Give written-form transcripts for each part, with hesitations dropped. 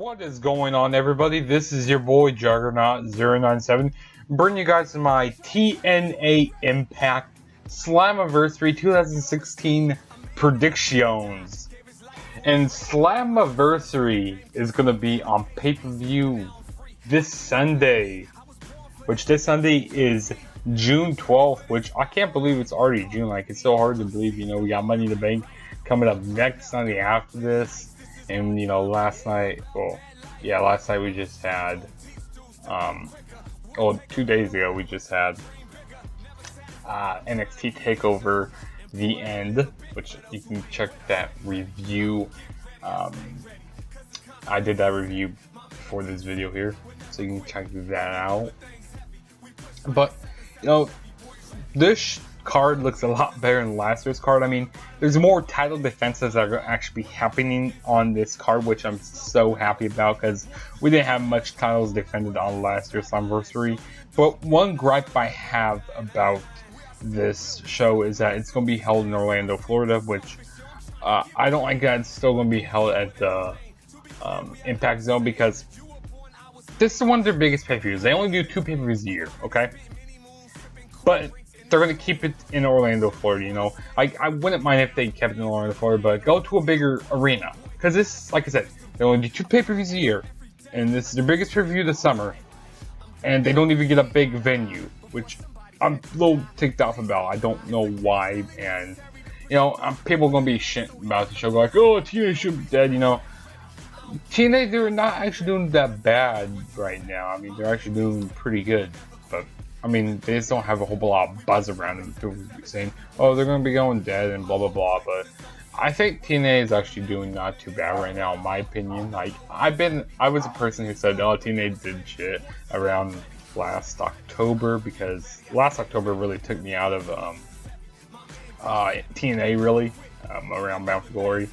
What is going on, everybody? This is your boy Juggernaut097 bringing you guys my TNA Impact Slammiversary 2016 predictions. And Slammiversary is going to be on pay-per-view this Sunday, which this Sunday is June 12th, which I can't believe it's already June. Like, it's so hard to believe, we got Money in the Bank coming up next Sunday after this. And, last night we just had, 2 days ago, we just had NXT TakeOver The End, which you can check that review. I did that review for this video here, so you can check that out. But, this card looks a lot better than last year's card. I mean, there's more title defenses that are actually happening on this card, which I'm so happy about because we didn't have much titles defended on last year's Slammiversary. But one gripe I have about this show is that it's going to be held in Orlando, Florida, which I don't like that it's still going to be held at the Impact Zone because this is one of their biggest pay-per-views. They only do 2 pay-per-views a year, okay? But they're going to keep it in Orlando, Florida, I wouldn't mind if they kept it in Orlando, Florida, but go to a bigger arena. Because this, like I said, they only do 2 pay-per-views a year, and this is their biggest pay-per-view this summer, and they don't even get a big venue, which I'm a little ticked off about. I don't know why, and, people are going to be shit about the show, like, oh, TNA should be dead, TNA, they're not actually doing that bad right now. I mean, they're actually doing pretty good, but I mean, they just don't have a whole lot of buzz around them. People saying, oh, they're going to be going dead and blah, blah, blah. But I think TNA is actually doing not too bad right now, in my opinion. Like, I was a person who said, oh, TNA did shit around last October because last October really took me out of TNA, really, around Bound for Glory.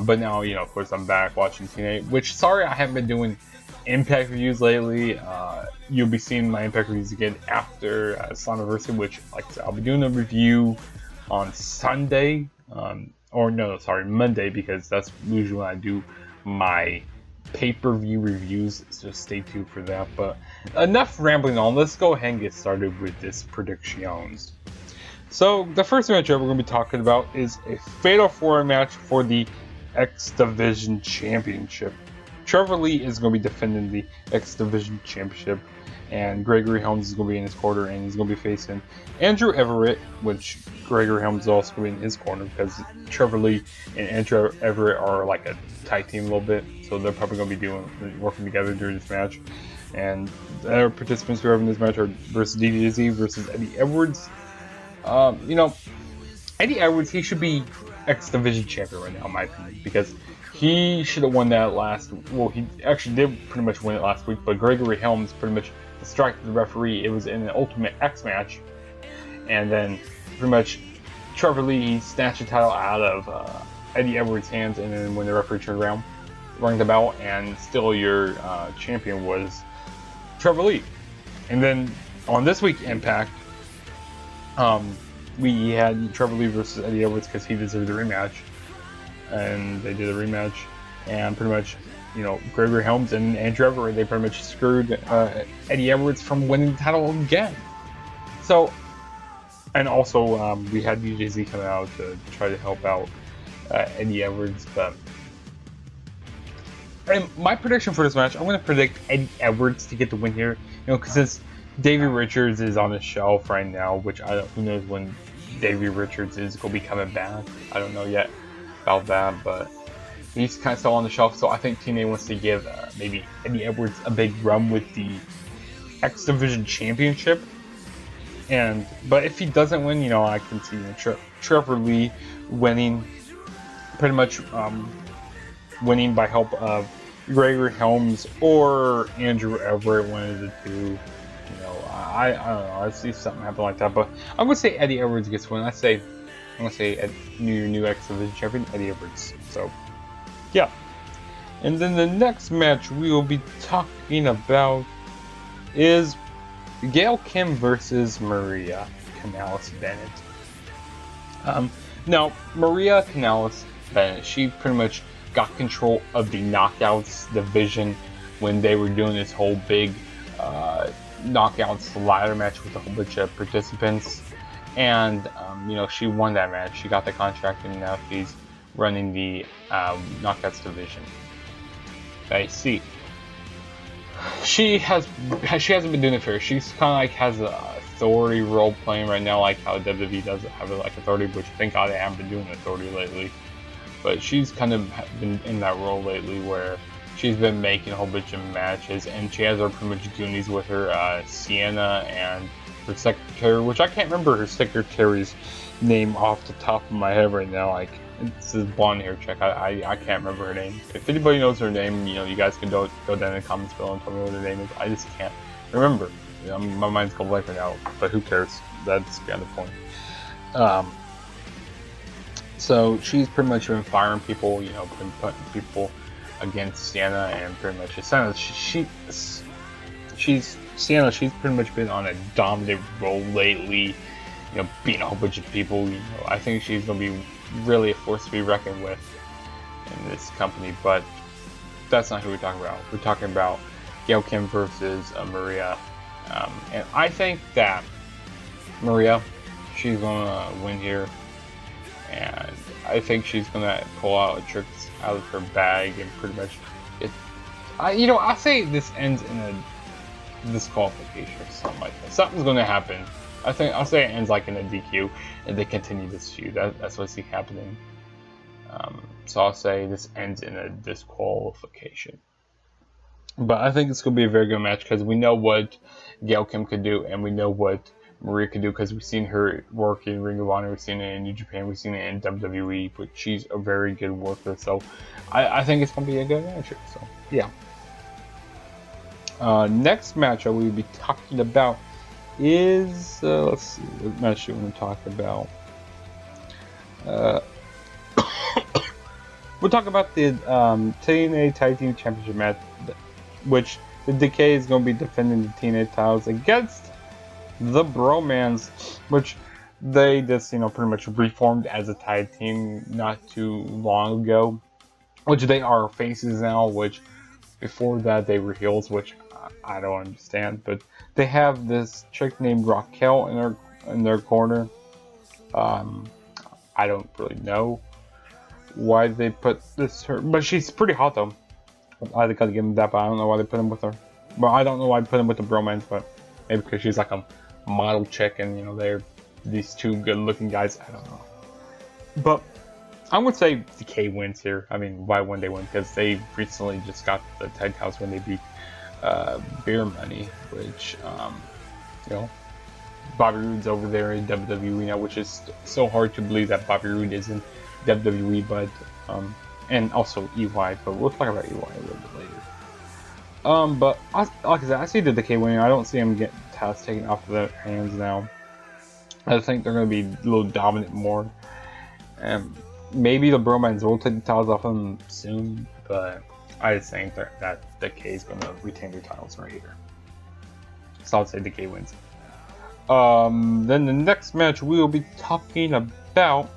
But now, of course, I'm back watching TNA, which, sorry, I haven't been doing Impact reviews lately. You'll be seeing my Impact reviews again after Slammiversary, which, like I said, I'll be doing a review on Sunday, Monday, because that's usually when I do my pay-per-view reviews, so stay tuned for that. But enough rambling on, let's go ahead and get started with this predictions. So, the first match we're going to be talking about is a Fatal 4 match for the X Division Championship. Trevor Lee is going to be defending the X Division Championship, and Gregory Helms is going to be in his corner, and he's going to be facing Andrew Everett, which Gregory Helms is also going to be in his corner because Trevor Lee and Andrew Everett are like a tag team a little bit, so they're probably going to be working together during this match. And the other participants who are in this match are versus DDZ versus Eddie Edwards. Eddie Edwards, he should be X Division champion right now, in my opinion, because he should have won that he actually did pretty much win it last week, but Gregory Helms pretty much distracted the referee. It was in an Ultimate X match, and then pretty much Trevor Lee snatched the title out of Eddie Edwards' hands, and then when the referee turned around, rang the bell, and still your champion was Trevor Lee. And then on this week's Impact, we had Trevor Lee versus Eddie Edwards because he deserved the rematch. And they did a rematch, and pretty much, Gregory Helms and Andrew Everett, they pretty much screwed Eddie Edwards from winning the title again. So, and also, we had DJZ come out to try to help out Eddie Edwards, and my prediction for this match, I'm going to predict Eddie Edwards to get the win here, because since Davey Richards is on the shelf right now, which who knows when Davey Richards is going to be coming back. I don't know yet about that, but he's kind of still on the shelf, so I think TNA wants to give maybe Eddie Edwards a big run with the X Division Championship. But if he doesn't win, I can see Trevor Lee winning, pretty much winning by help of Gregory Helms or Andrew Everett, one of the two. I don't know. I see something happen like that, but I'm gonna say Eddie Edwards gets win. I'm gonna say new X Division champion, Eddie Edwards. So, yeah. And then the next match we will be talking about is Gail Kim versus Maria Kanellis Bennett. Now, Maria Kanellis Bennett, she pretty much got control of the knockouts division when they were doing this whole big knockouts ladder match with a whole bunch of participants. And, you know, she won that match. She got the contract, and now she's running the knockouts division. I see. She hasn't been doing it for her. She's kind of like has a authority role playing right now, like how WWE does have like authority, which thank God they haven't been doing authority lately. But she's kind of been in that role lately where she's been making a whole bunch of matches, and she has her pretty much goonies with her, Sienta and her secretary, which I can't remember her secretary's name off the top of my head right now. Like, it's this blonde hair chick. I can't remember her name. If anybody knows her name, you know, you guys can go down in the comments below and tell me what her name is. I just can't remember. You know, my mind's going blank right now, but who cares? That's kind of the point. So she's pretty much been firing people, you know, putting people against Sienna, and pretty much Sienna, she's pretty much been on a dominant role lately, you know, beating a whole bunch of people. You know, I think she's gonna be really a force to be reckoned with in this company, but that's not who we're talking about. We're talking about Gail Kim versus Maria, and I think that Maria, she's gonna win here, and I think she's gonna pull out tricks out of her bag and pretty much I say this ends in a disqualification or something like that. Something's gonna happen. I'll say it ends like in a DQ, and they continue this feud. That's what I see happening. So I'll say this ends in a disqualification. But I think it's gonna be a very good match because we know what Gail Kim could do, and we know what Maria could do because we've seen her work in Ring of Honor, we've seen it in New Japan, we've seen it in WWE, but she's a very good worker. So I think it's gonna be a good match. So yeah. Next match I will be talking about is let's see, what match do we want to talk about? We'll talk about the TNA Tag Team Championship match, which the Decay is going to be defending the TNA titles against the Bromans, which they just, you know, pretty much reformed as a tag team not too long ago, which they are faces now, which before that they were heels, which I don't understand. But they have this chick named Raquel in their corner. I don't really know why they put her, but she's pretty hot though. I gotta give them that, but I don't know why they put him with her. Well, I don't know why they put him with the Bromans, but maybe because she's like a model chick, and you know they're these two good-looking guys. I don't know, but I would say Decay wins here. I mean, why wouldn't they win? Because they recently just got the tag titles when they beat Beer Money, which you know, Bobby Roode's over there in WWE now, which is so hard to believe that Bobby Roode is in WWE, but and also EY, but we'll talk about EY a little bit later. But like I said, I see the Decay winning. I don't see them getting titles taken off of their hands now. I think they're going to be a little dominant more. And maybe the Bromans will take the titles off them soon, but I just think that Decay is going to retain their titles right here. So I'll say Decay wins. Then the next match we will be talking about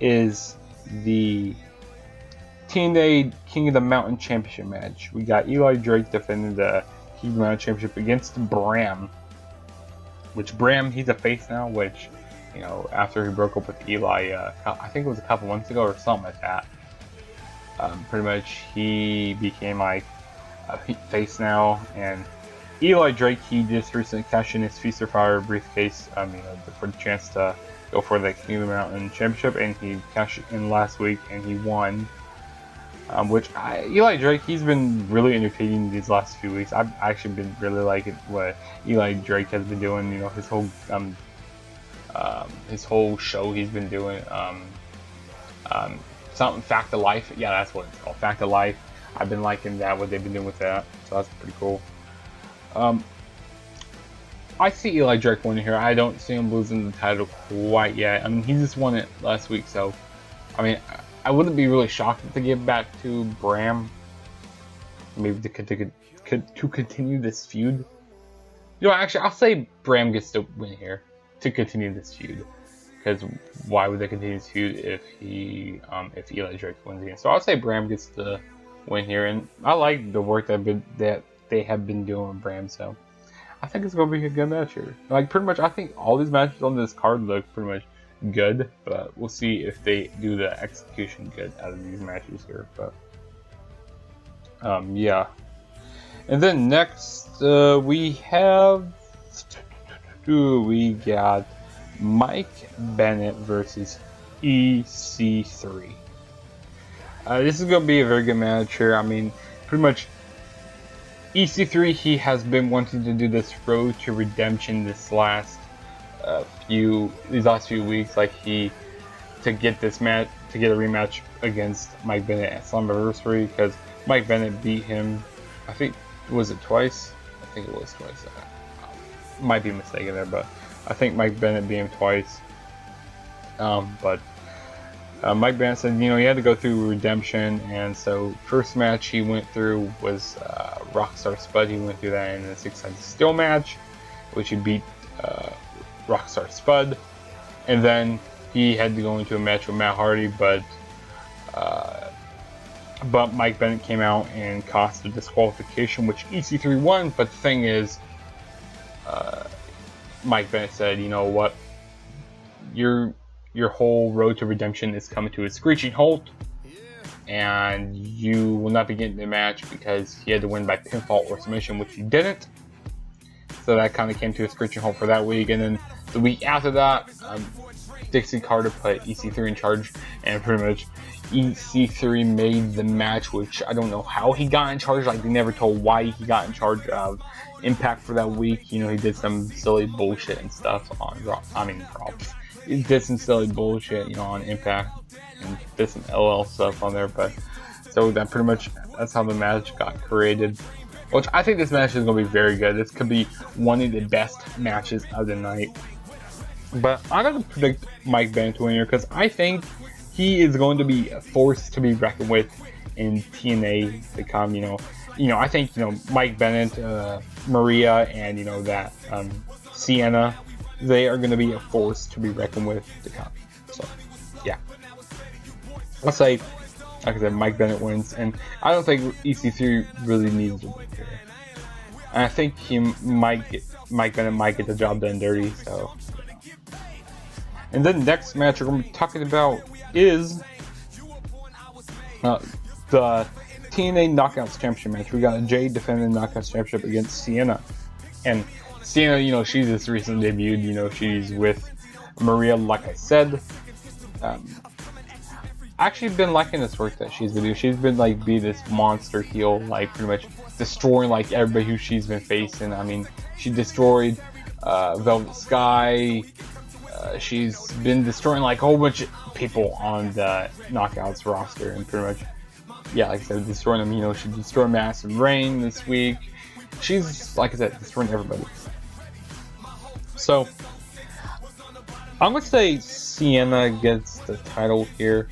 is the TNA King of the Mountain Championship match. We got Eli Drake defending the King of the Mountain Championship against Bram. Which Bram, he's a face now, which, you know, after he broke up with Eli, I think it was a couple months ago or something like that. Pretty much he became like a face now, and Eli Drake, he just recently cashed in his Feast or Fire briefcase, you know, for the chance to go for the King of the Mountain Championship, and he cashed in last week and he won. Eli Drake, he's been really entertaining these last few weeks. I've actually been really liking what Eli Drake has been doing. You know, his whole show he's been doing. Something Fact of Life. Yeah, that's what it's called, Fact of Life. I've been liking that, what they've been doing with that. So that's pretty cool. I see Eli Drake winning here. I don't see him losing the title quite yet. I mean, he just won it last week, so I mean, I wouldn't be really shocked to give back to Bram. Maybe to continue this feud. You know, actually, I'll say Bram gets to win here to continue this feud, because why would they continue this feud if Eli Drake wins again? So I'll say Bram gets the win here, and I like the work that they have been doing with Bram. So I think it's gonna be a good match here. Like pretty much, I think all these matches on this card look pretty much good, but we'll see if they do the execution good out of these matches here. But yeah. And then next we got Mike Bennett versus EC3. This is going to be a very good match here. I mean, pretty much EC3, he has been wanting to do this road to redemption these last few weeks, like to get this match, to get a rematch against Mike Bennett at Slammiversary, because Mike Bennett beat him, I think, was it twice? I think it was twice. Might be mistaken there, but I think Mike Bennett beat him twice. Mike Bennett said, you know, he had to go through redemption, and so first match he went through was Rockstar Spud. He went through that in a 6-sided steel match, which he beat Rockstar Spud, and then he had to go into a match with Matt Hardy, but Mike Bennett came out and cost a disqualification, which EC3 won. But the thing is, Mike Bennett said, you know what, your whole road to redemption is coming to a screeching halt, and you will not be getting the match because he had to win by pinfall or submission, which he didn't. So that kind of came to a screeching halt for that week. And then the week after that, Dixie Carter put EC3 in charge, and pretty much EC3 made the match, which I don't know how he got in charge. Like, they never told why he got in charge of Impact for that week. You know, he did some silly bullshit and stuff on Raw. He did some silly bullshit, you know, on Impact, and did some LL stuff on there. But so that pretty much, that's how the match got created. Which I think this match is going to be very good. This could be one of the best matches of the night. But I'm going to predict Mike Bennett to win here, because I think he is going to be a force to be reckoned with in TNA to come. You know, I think, you know, Mike Bennett, Maria, and, you know, that Sienta, they are going to be a force to be reckoned with to come. So, yeah. I'll say, like I said, Mike Bennett wins, and I don't think EC3 really needs to win here. And I think Mike Bennett might get the job done dirty. So, and then next match we're going to be talking about is the TNA Knockouts Championship match. We got Jade defending the Knockouts Championship against Sienta, and Sienta, you know, she's just recently debuted. You know, she's with Maria, like I said. Actually been liking this work that she's been doing. She's been like be this monster heel, like pretty much destroying like everybody who she's been facing. I mean, she destroyed Velvet Sky. She's been destroying like a whole bunch of people on the Knockouts roster, and pretty much, yeah, like I said, destroying them. You know, she destroyed Massive Rain this week. She's, like I said, destroying everybody. So I'm gonna say Sienta gets the title here.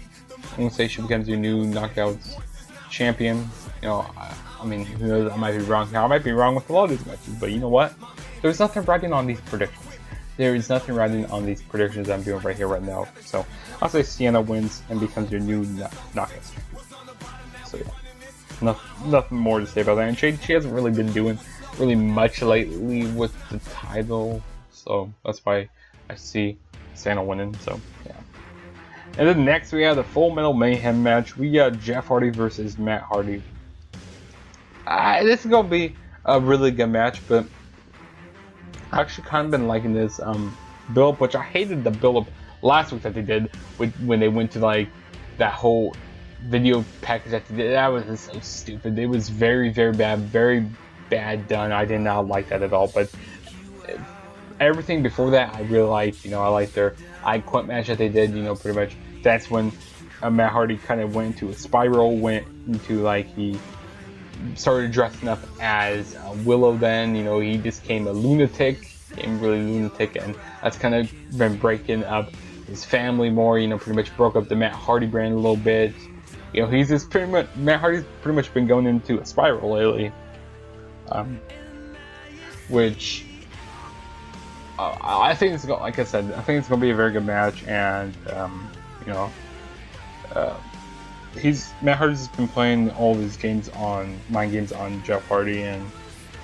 I'm going to say she becomes your new Knockouts champion. You know, I mean, who knows, I might be wrong now. I might be wrong with a lot of these matches, but you know what? There's nothing riding on these predictions. There is nothing riding on these predictions I'm doing right here, right now. So, I'll say Sienta wins and becomes your new Knockouts champion. So, yeah. Nothing more to say about that. And she hasn't really been doing really much lately with the title. So, that's why I see Sienta winning. So, yeah. And then next we have the Full Metal Mayhem match. We got Jeff Hardy versus Matt Hardy. This is going to be a really good match, but I actually kind of been liking this build-up, which I hated the build-up last week that they did when they went to like that whole video package that they did. That was just so stupid. It was very, very bad done. I did not like that at all, but everything before that I really liked. You know, I liked their I Quit match that they did. You know, pretty much that's when Matt Hardy kind of went into a spiral, went into like he started dressing up as Willow. Then, you know, he just became a lunatic, became really lunatic, and that's kind of been breaking up his family more. You know, pretty much broke up the Matt Hardy brand a little bit. You know, he's just pretty much, Matt Hardy's pretty much been going into a spiral lately, which I think it's like I said, I think it's gonna be a very good match, and you know, uh, Matt Hardy's been playing all these games on mind games on Jeff Hardy, and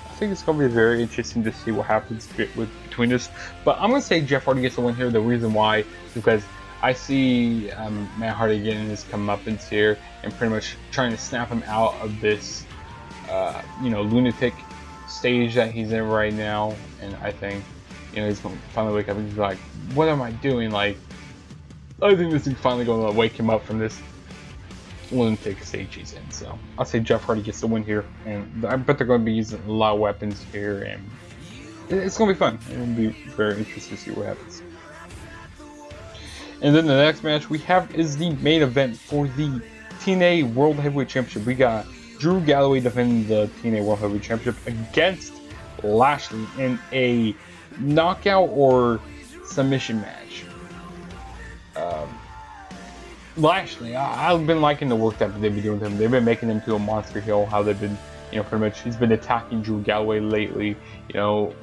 I think it's gonna be very interesting to see what happens between this. But I'm gonna say Jeff Hardy gets the win here. The reason why is because I see Matt Hardy getting his comeuppance here and pretty much trying to snap him out of this, lunatic stage that he's in right now. And I think, he's going to finally wake up and he's like, what am I doing? Like, I think this is finally going to wake him up from this lunatic stage he's in. So I'll say Jeff Hardy gets the win here. And I bet they're going to be using a lot of weapons here. And it's going to be fun. It'll be very interesting to see what happens. And then the next match we have is the main event for the TNA World Heavyweight Championship. We got Drew Galloway defending the TNA World Heavyweight Championship against Lashley in a knockout or submission match. Lashley, I've been liking the work that they've been doing with him. They've been making him to a monster heel. How they've been, pretty much he's been attacking Drew Galloway lately. I don't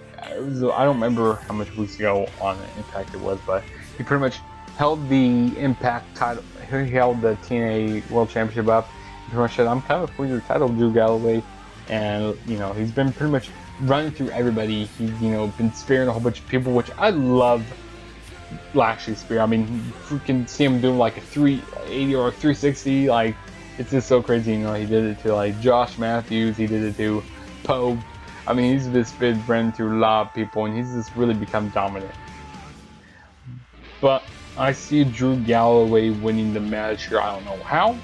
remember how much weeks ago on Impact it was, but he pretty much held the Impact title. He held the TNA World Championship up. He pretty much said, "I'm kind of for your title, Drew Galloway," and he's been pretty much running through everybody. He's been spearing a whole bunch of people, which I love. Lashley's spear. I mean, you can see him doing like a 380 or a 360. Like, it's just so crazy. He did it to like Josh Matthews. He did it to Poe. I mean, he's just been running through a lot of people, and he's just really become dominant. But I see Drew Galloway winning the match here. I don't know how,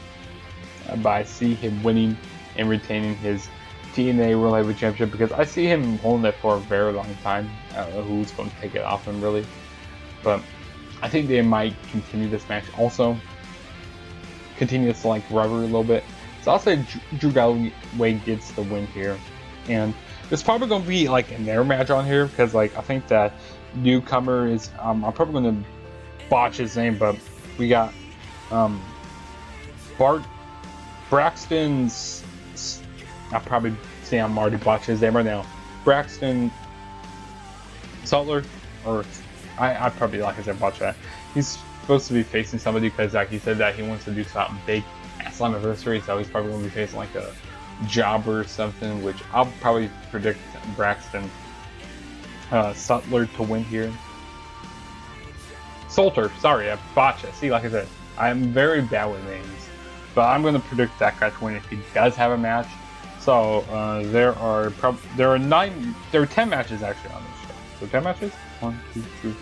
but I see him winning and retaining his TNA World Heavyweight Championship because I see him holding it for a very long time. I don't know who's going to take it off him really. But I think they might continue this match also. Continue this like rubber a little bit. So I'll say Drew Galloway gets the win here. And there's probably going to be like a narrow match on here because like I think that newcomer is I'm probably going to botch his name, but we got Braxton's. I'll probably say I'm already botching his name right now. Braxton Sutler or. I probably, like I said, watch that. He's supposed to be facing somebody because, like he said, that he wants to do something big at Slammiversary, so he's probably going to be facing like a jobber or something, which I'll probably predict Braxton Sutler to win here. Salter, sorry, I botched it. See, like I said, I'm very bad with names, but I'm going to predict that guy to win if he does have a match. So there are 10 matches actually on this show. So 10 matches. 1, 2, 3,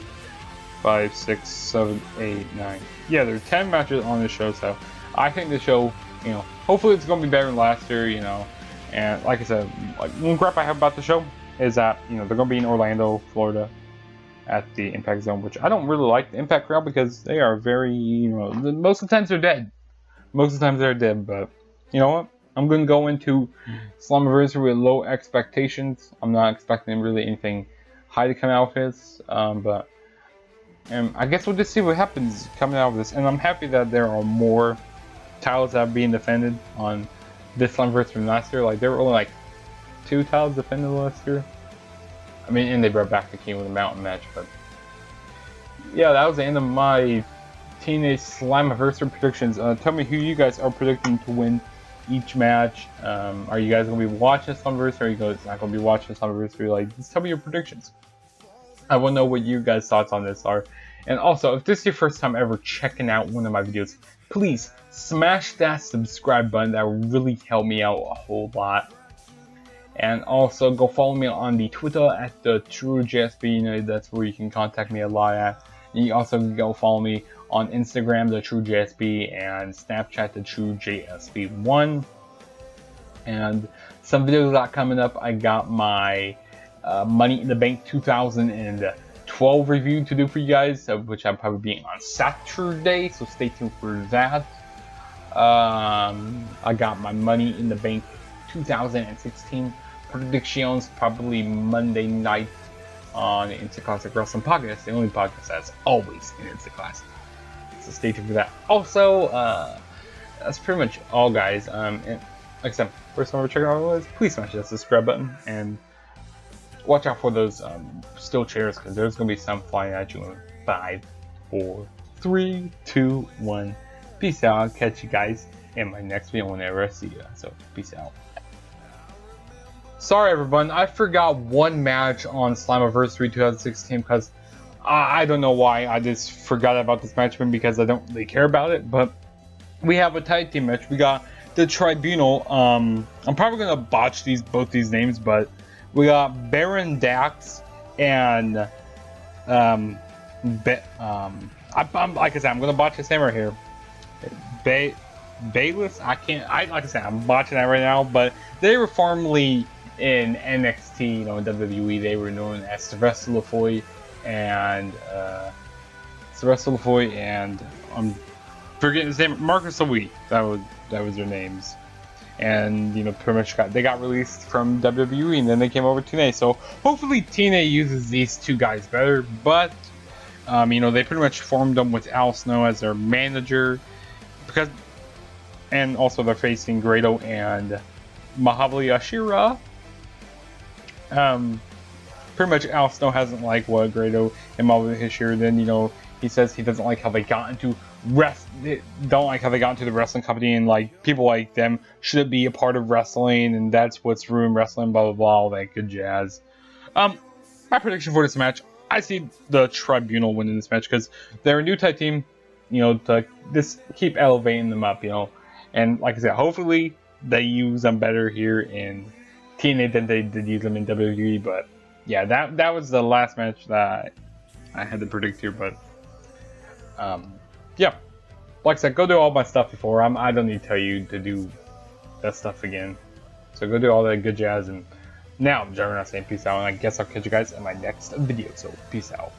5, 6, 7, 8, 9. Yeah, there are 10 matches on this show, so I think the show, hopefully it's going to be better than last year, and like I said, like one gripe I have about the show is that, they're going to be in Orlando, Florida at the Impact Zone, which I don't really like the Impact crowd because they are very, most of the times they're dead. Most of the times they're dead, but you know what? I'm going to go into Slammiversary with low expectations. I'm not expecting really anything high to come out of this, but I guess we'll just see what happens coming out of this. And I'm happy that there are more titles that are being defended on this Slammiversary than last year. Like there were only like 2 titles defended last year. I mean, and they brought back the King with the Mountain match, but yeah, that was the end of my TNA Slammiversary predictions. Tell me who you guys are predicting to win each match. Are you guys going to be watching Slammiversary? Or are you guys not going to be watching Slammiversary? Like, just tell me your predictions. I want to know what you guys' thoughts on this are. And also, if this is your first time ever checking out one of my videos, please smash that subscribe button. That would really help me out a whole lot. And also, go follow me on the Twitter at the TrueJSB. That's where you can contact me a lot at. And you also can go follow me on Instagram, the TrueJSB, and Snapchat, the TrueJSB1. And some videos got coming up. I got my Money in the Bank 2012 review to do for you guys, which I'm probably being on Saturday, so stay tuned for that. I got my Money in the Bank 2016 predictions probably Monday night on the Instant Classic Wrestling Podcast, the only podcast that's always in Instant Classic. So stay tuned for that. Also, that's pretty much all, guys. And like I said, first time we're checking out our list, please smash that subscribe button. And watch out for those steel chairs, because there's gonna be some flying at you in 5, 4, 3, 2, 1. Peace out. I'll catch you guys in my next video whenever I see you. So peace out. Sorry everyone, I forgot one match on Slammiversary 2016 because I don't know why. I just forgot about this match because I don't really care about it. But we have a tag team match. We got the Tribunal. I'm probably gonna botch both these names, but we got Baron Dax and I'm like I said, I'm gonna botch his name right here. Bayless. Like I said, I'm botching that right now. But they were formerly in NXT, in WWE. They were known as Sylvester Lefroy and I'm forgetting his name, Marcus Louis. That was their names. And pretty much they got released from WWE, and then they came over to TNA. So hopefully TNA uses these two guys better. But they pretty much formed them with Al Snow as their manager, and also they're facing Grado and Mahabali Ashira. Pretty much Al Snow hasn't liked what Grado and Mahabali Ashira did. He says he doesn't like how they got into the wrestling company, and like people like them shouldn't be a part of wrestling, and that's what's ruined wrestling, blah blah blah, all that good jazz. My prediction for this match, I see the Tribunal winning this match because they're a new tag team, to just keep elevating them up, and like I said, hopefully they use them better here in TNA than they did use them in WWE. But yeah, that was the last match that I had to predict here. But yeah, like I said, go do all my stuff before. I don't need to tell you to do that stuff again. So go do all that good jazz. And now, Juggernaut saying peace out, and I guess I'll catch you guys in my next video. So peace out.